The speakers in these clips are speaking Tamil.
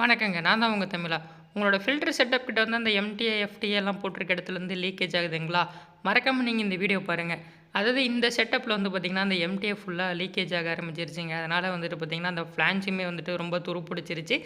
வணக்கங்க. நான் தான் உங்க தமிழா. உங்களோட ஃபில்டர் செட்டப் கிட்ட வந்து அந்த எம்டிஏ, எஃப்டிஏ எல்லாம் போட்டிருக்க இடத்துலருந்து லீக்கேஜ் ஆகுதுங்களா? மறக்காம நீங்க இந்த வீடியோ பாருங்க. அதாவது இந்த செட்டப்ல வந்து பார்த்தீங்கன்னா, அந்த எம்டிஏ ஃபுல்லா லீக்கேஜ் ஆக ஆரம்பிச்சிருச்சுங்க. அதனால வந்துட்டு பார்த்தீங்கன்னா, அந்த ஃப்ளான்ஜுமே வந்துட்டு ரொம்ப துருப்புடிச்சிருச்சு.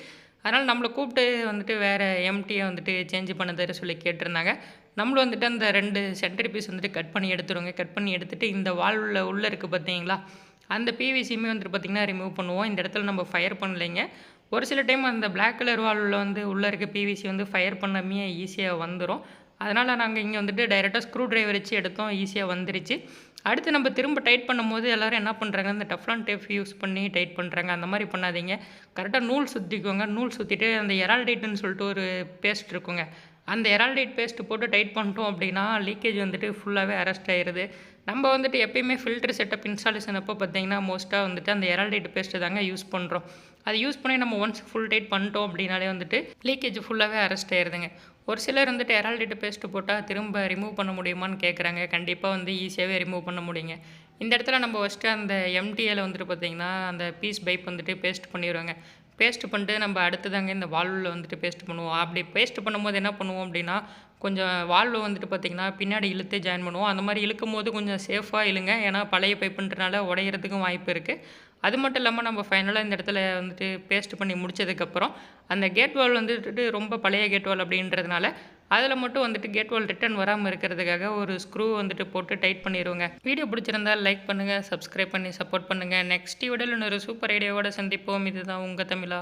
அதனால நம்மள கூப்பிட்டு வந்துட்டு வேற எம்டிஏ வந்துட்டு சேஞ்ச் பண்ண தர சொல்லி கேட்டிருந்தாங்க. நம்மளும் வந்துட்டு அந்த 2 சென்டர் பீஸ் வந்துட்டு கட் பண்ணி எடுத்துருவோங்க. கட் பண்ணி எடுத்துட்டு இந்த வால்வுல உள்ள இருக்கு பார்த்தீங்களா? அந்த பிவிசியுமே வந்துட்டு பார்த்தீங்கன்னா, ரிமூவ் பண்ணுவோம். இந்த இடத்துல நம்ம ஃபயர் பண்ணலைங்க. ஒரு சில டைம் அந்த பிளாக் கலர் வால்வுல வந்து உள்ள இருக்க பிவிசி வந்து ஃபயர் பண்ணாமயே ஈஸியா வந்துரும். அதனால நாங்க இங்க வந்துட்டு டைரக்ட்டா ஸ்க்ரூ டிரைவர் வச்சு எடுத்தோம். ஈஸியா வந்துருச்சு. அடுத்து நம்ம திரும்ப டைட் பண்ணும்போது எல்லாரும் என்ன பண்றாங்க, இந்த டெஃப்லான் டேப் யூஸ் பண்ணி டைட் பண்றாங்க. அந்த மாரி பண்ணாதீங்க. கரெக்ட்டா நூல் சுத்திக்கோங்க. நூல் சுத்திட்டு அந்த எரால்டைட்ன்னு சொல்லிட்டு ஒரு பேஸ்ட் இருக்குங்க. அந்த எரால்டைட் பேஸ்ட் போட்டு டைட் பண்ணிட்டோம் அப்படின்னா, லீக்கேஜ் வந்துட்டு ஃபுல்லாவே அரெஸ்ட் ஆயிருது. நம்ம வந்துட்டு எப்பயுமே ஃபில்டர் செட்டப் இன்ஸ்டாலேஷன் அப்போ பார்த்தீங்கன்னா, மோஸ்ட்டா வந்துட்டு அந்த எரால்டைட் பேஸ்ட் தாங்க யூஸ் பண்றோம். அது யூஸ் பண்ணி நம்ம ஒன்ஸ் ஃபுல் டைட் பண்ணிட்டோம் அப்படின்னாலே வந்துட்டு லீக்கேஜ் ஃபுல்லாவே அரெஸ்ட் ஆயிருதுங்க. ஒரு சிலர் வந்துட்டு எரால்டைட் பேஸ்ட் போட்டா திரும்ப ரிமூவ் பண்ண முடியுமான்னு கேட்குறாங்க. கண்டிப்பா வந்து ஈஸியாவே ரிமூவ் பண்ண முடியுங்க. இந்த இடத்துல நம்ம ஃபர்ஸ்ட்டு அந்த எம்டிஏல வந்துட்டு பார்த்தீங்கன்னா, அந்த பீஸ் பைப் வந்துட்டு பேஸ்ட் பண்ணிருவேங்க. பேஸ்ட் பண்ணிட்டு நம்ம அடுத்ததாங்க இந்த வால்வுல வந்துட்டு பேஸ்ட் பண்ணுவோம். அப்படி பேஸ்ட் பண்ணும்போது என்ன பண்ணுவோம் அப்படின்னா, கொஞ்சம் வால்வு வந்துட்டு பார்த்தீங்கன்னா, பின்னாடி இழுத்து ஜாயின் பண்ணுவோம். அந்த மாரி இழுக்கும்போது கொஞ்சம் சேஃபா இழுங்க. ஏன்னா பழைய பைப்புன்றனால உடையறதுக்கும் வாய்ப்பு இருக்கு. அது மட்டும் இல்லாம நம்ம ஃபைனலா இந்த இடத்துல வந்துட்டு பேஸ்ட் பண்ணி முடிச்சதுக்கப்புறம், அந்த கேட் வால்வ் வந்துட்டு ரொம்ப பழைய கேட் வால்வ் அப்படின்றதுனால, அதில மட்டும் வந்துட்டு கேட் வால்வ் ரிட்டர்ன் வராம இருக்கிறதுக்காக ஒரு ஸ்க்ரூ வந்துட்டு போட்டு டைட் பண்ணிருவோங்க. வீடியோ பிடிச்சிருந்தா லைக் பண்ணுங்க, சப்ஸ்கிரைப் பண்ணி சப்போர்ட் பண்ணுங்க. நெக்ஸ்ட் வீடியோல இன்னொரு சூப்பர் ஐடியாவோட சந்திப்போம். இதுதான் உங்க தமிழா.